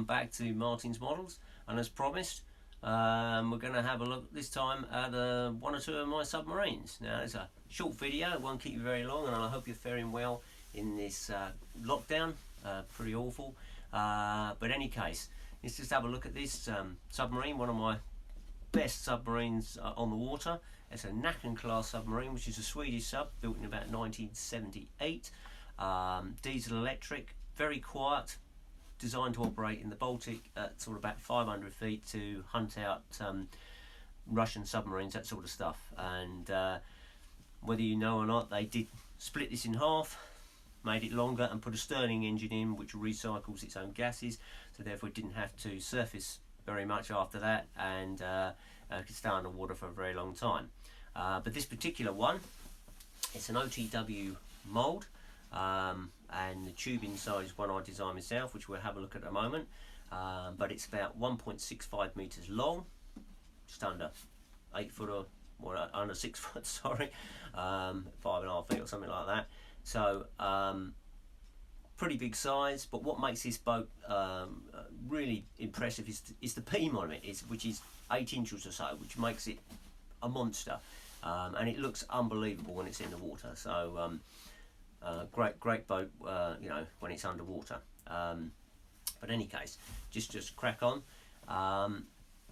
welcome back to Martin's Models, and as promised, we're going to have a look this time at one or two of my submarines. Now it's a short video, it won't keep you very long, and I hope you're faring well in this lockdown. Pretty awful, but any case, let's just have a look at this submarine, one of my best submarines on the water. It's a Nacken class submarine, which is a Swedish sub built in about 1978. Diesel electric, very quiet, designed to operate in the Baltic at sort of about 500 feet to hunt out Russian submarines, that sort of stuff. And whether you know or not, they did split this in half, made it longer, and put a Stirling engine in which recycles its own gases, so therefore it didn't have to surface very much after that, and could stay underwater for a very long time. But this particular one, it's an OTW mould, and the tube inside is one I designed myself, which we'll have a look at in a moment. But it's about 1.65 metres long, just under 8 foot or under 6 foot, sorry, 5.5 feet or something like that. So pretty big size. But what makes this boat really impressive is the beam on it, which is 8 inches or so, which makes it a monster, and it looks unbelievable when it's in the water. So great boat, you know, when it's underwater. But any case, just crack on.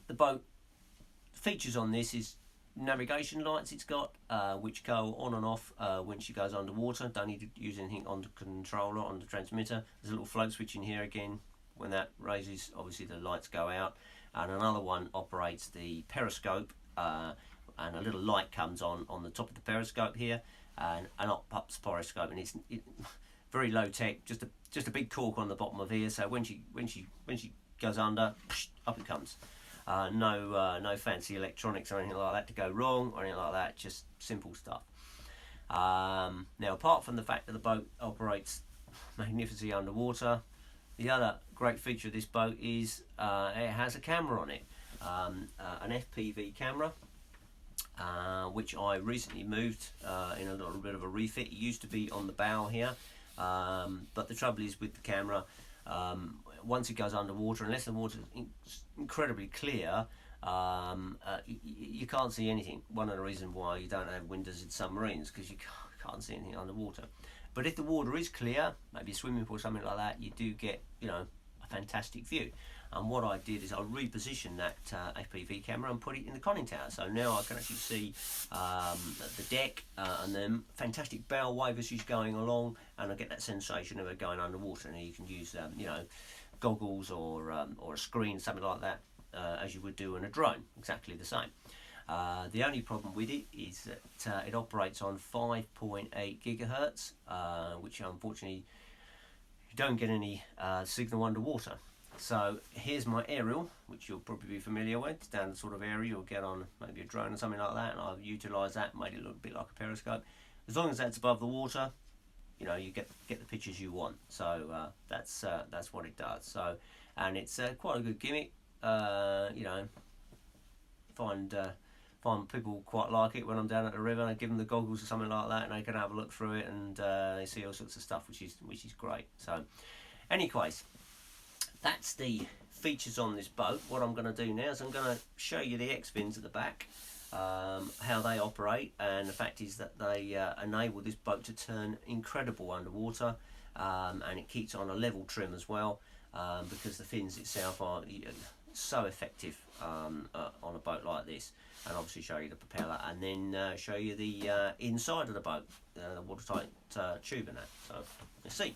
The boat features on this is navigation lights it's got, which go on and off when she goes underwater. Don't need to use anything on the controller, on the transmitter. There's a little float switch in here again. When that raises, obviously the lights go out. And another one operates the periscope, and a little light comes on the top of the periscope here, and up periscope, and it's very low tech, just a big cork on the bottom of here, so when she goes under, up it comes. No fancy electronics or anything like that to go wrong or anything like that, just simple stuff. Now, apart from the fact that the boat operates magnificently underwater, the other great feature of this boat is it has a camera on it, an FPV camera, which I recently moved in a little bit of a refit. It used to be on the bow here, but the trouble is with the camera, once it goes underwater, unless the water is incredibly clear, you can't see anything. One of the reasons why you don't have windows in submarines, because you can't see anything underwater. But if the water is clear, maybe a swimming pool or something like that, you do get, you know, a fantastic view. And what I did is I repositioned that FPV camera and put it in the conning tower. So now I can actually see the deck and then fantastic bow wave as she's going along, and I get that sensation of her going underwater. And you can use, you know, goggles or a screen, something like that, as you would do in a drone, exactly the same. The only problem with it is that it operates on 5.8 gigahertz, which unfortunately you don't get any signal underwater. So here's my aerial, which you'll probably be familiar with. It's down the sort of area you'll get on maybe a drone or something like that, and I've utilised that, made it look a bit like a periscope. As long as that's above the water, you know, you get the pictures you want. So that's what it does. So, and it's quite a good gimmick. You know, find people quite like it when I'm down at the river. I give them the goggles or something like that, and they can have a look through it, and they see all sorts of stuff, which is great. So, anyways, that's the features on this boat. What I'm going to do now is I'm going to show you the X-fins at the back, how they operate, and the fact is that they enable this boat to turn incredible underwater, and it keeps on a level trim as well, because the fins itself are so effective on a boat like this. And obviously show you the propeller, and then show you the inside of the boat, the watertight tube and that. So let's see.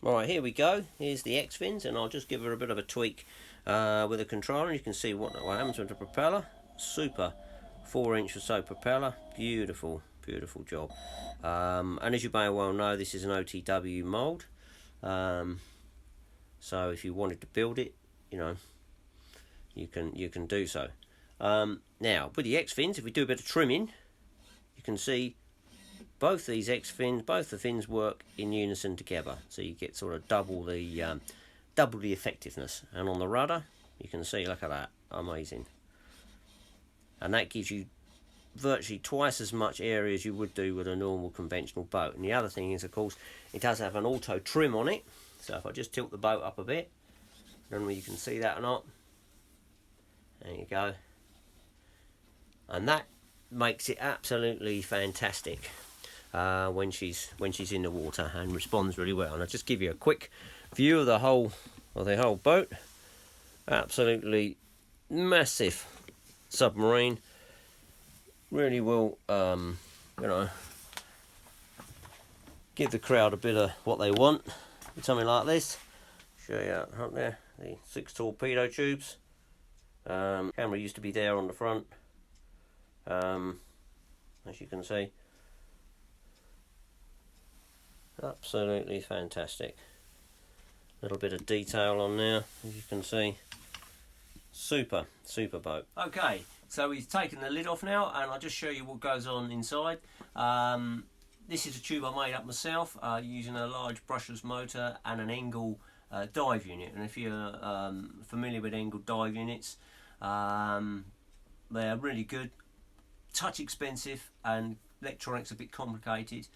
Right, here we go. Here's the X-fins, and I'll just give her a bit of a tweak with the controller. You can see what happens with the propeller. Super 4-inch or so propeller. Beautiful job. And as you may well know, this is an OTW mould. So if you wanted to build it, you know, you can do so. Now with the X-fins, if we do a bit of trimming, you can see both these X-fins, both the fins work in unison together, so you get sort of double the effectiveness. And on the rudder, you can see, look at that, amazing. And that gives you virtually twice as much area as you would do with a normal conventional boat. And the other thing is, of course, it does have an auto trim on it, So if I just tilt the boat up a bit, I don't know whether you can see that or not. There you go. And that makes it absolutely fantastic when she's in the water, and responds really well. And I'll just give you a quick view of the whole boat. Absolutely massive submarine. Really will you know, give the crowd a bit of what they want with something like this. Show you up there the 6 torpedo tubes. Camera used to be there on the front, as you can see. Absolutely fantastic. Little bit of detail on there, as you can see. Super boat. Okay, so we've taken the lid off now, and I'll just show you what goes on inside. This is a tube I made up myself using a large brushless motor and an Engel dive unit. And if you're familiar with Engel dive units, they're really good, touch expensive, and electronics a bit complicated.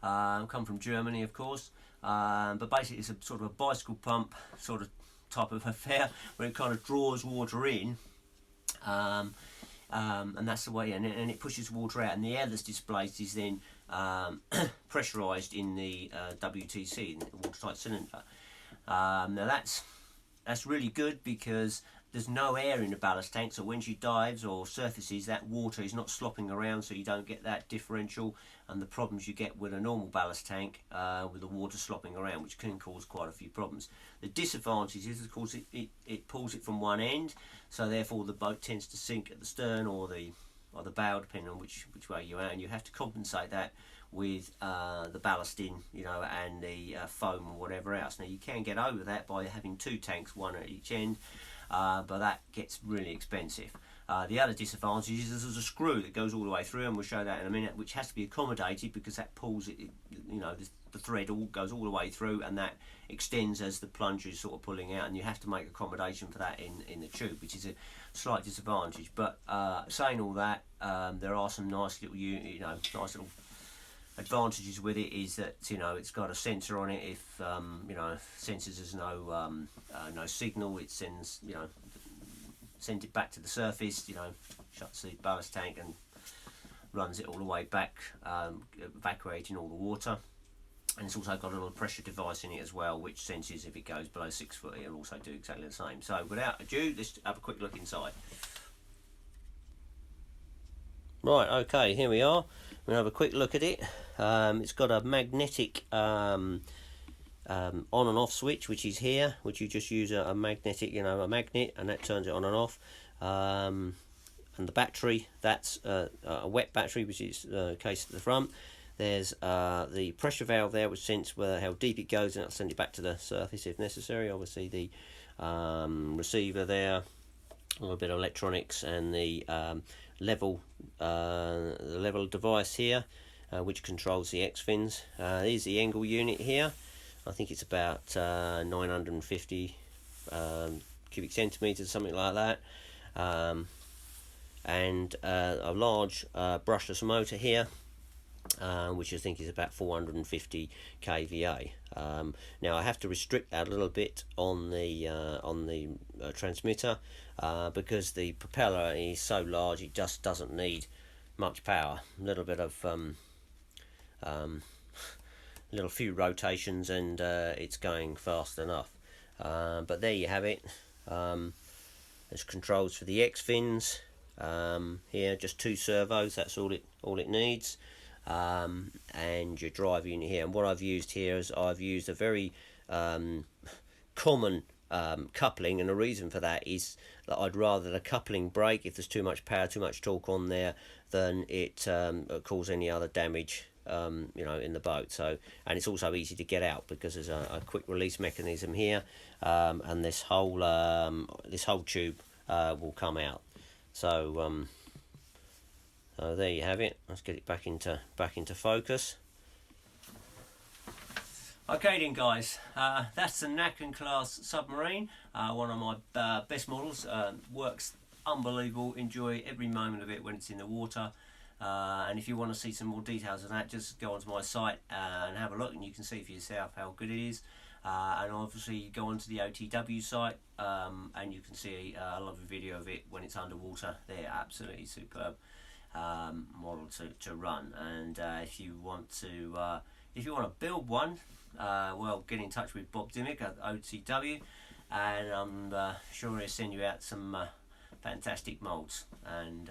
Come from Germany, of course, but basically it's a sort of a bicycle pump sort of type of affair where it kind of draws water in, and that's the way, and it pushes water out, and the air that's displaced is then pressurised in the WTC, the watertight cylinder. Now that's really good because there's no air in the ballast tank, so when she dives or surfaces, that water is not slopping around, so you don't get that differential and the problems you get with a normal ballast tank with the water slopping around, which can cause quite a few problems. The disadvantage is, of course, it pulls it from one end, so therefore the boat tends to sink at the stern or the bow, depending on which way you're at, and you have to compensate that with the ballast in, you know, and the foam or whatever else. Now you can get over that by having 2 tanks, one at each end, but that gets really expensive. The other disadvantage is there's a screw that goes all the way through, and we'll show that in a minute, which has to be accommodated because that pulls it, you know, the thread goes all the way through, and that extends as the plunger is sort of pulling out, and you have to make accommodation for that in the tube, which is a slight disadvantage. But saying all that, there are some nice little nice little advantages with it. Is that, you know, it's got a sensor on it. If you know, senses there's no signal, it sends, you know, sends it back to the surface, you know, shuts the ballast tank and runs it all the way back, evacuating all the water. And it's also got a little pressure device in it as well, which senses if it goes below 6 foot, it'll also do exactly the same. So without ado, let's have a quick look inside. Right, okay, here we are. We'll have a quick look at it. It's got a magnetic on and off switch, which is here, which you just use a magnetic, you know, a magnet, and that turns it on and off. And the battery, that's a wet battery, which is case at the front. There's the pressure valve there, which senses how deep it goes, and it'll send it back to the surface if necessary. Obviously the receiver there, a little bit of electronics, and the level device here, which controls the X-fins. Here's the Engel unit here. I think it's about 950 cubic centimetres, something like that. And a large brushless motor here, which I think is about 450 kVA. Now I have to restrict that a little bit on the transmitter because the propeller is so large, it just doesn't need much power. A little bit of little few rotations, and it's going fast enough. But there you have it. There's controls for the X-fins. Here, just 2 servos. That's all it needs. And your drive unit here. And what I've used here is I've used a very common coupling, and the reason for that is that I'd rather the coupling break if there's too much power, too much torque on there, than it cause any other damage, you know, in the boat. So, and it's also easy to get out because there's a quick release mechanism here, and this whole tube will come out. So so there you have it. Let's get it back into focus. Okay then, guys, that's the Nacken class submarine, one of my best models. Works unbelievable, enjoy every moment of it when it's in the water. And if you want to see some more details of that, just go onto my site and have a look, and you can see for yourself how good it is. and obviously you go onto the OTW site, and you can see a lovely video of it when it's underwater. They're absolutely superb model to run. And if you want to build one, well, get in touch with Bob Dimmick at OTW, and I'm sure he'll send you out some fantastic molds, and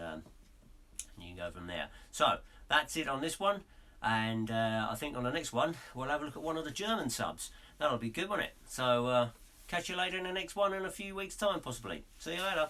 you can go from there. So that's it on this one, and I think on the next one we'll have a look at one of the German subs. That'll be good, won't it? So catch you later in the next one in a few weeks' time, possibly. See you later.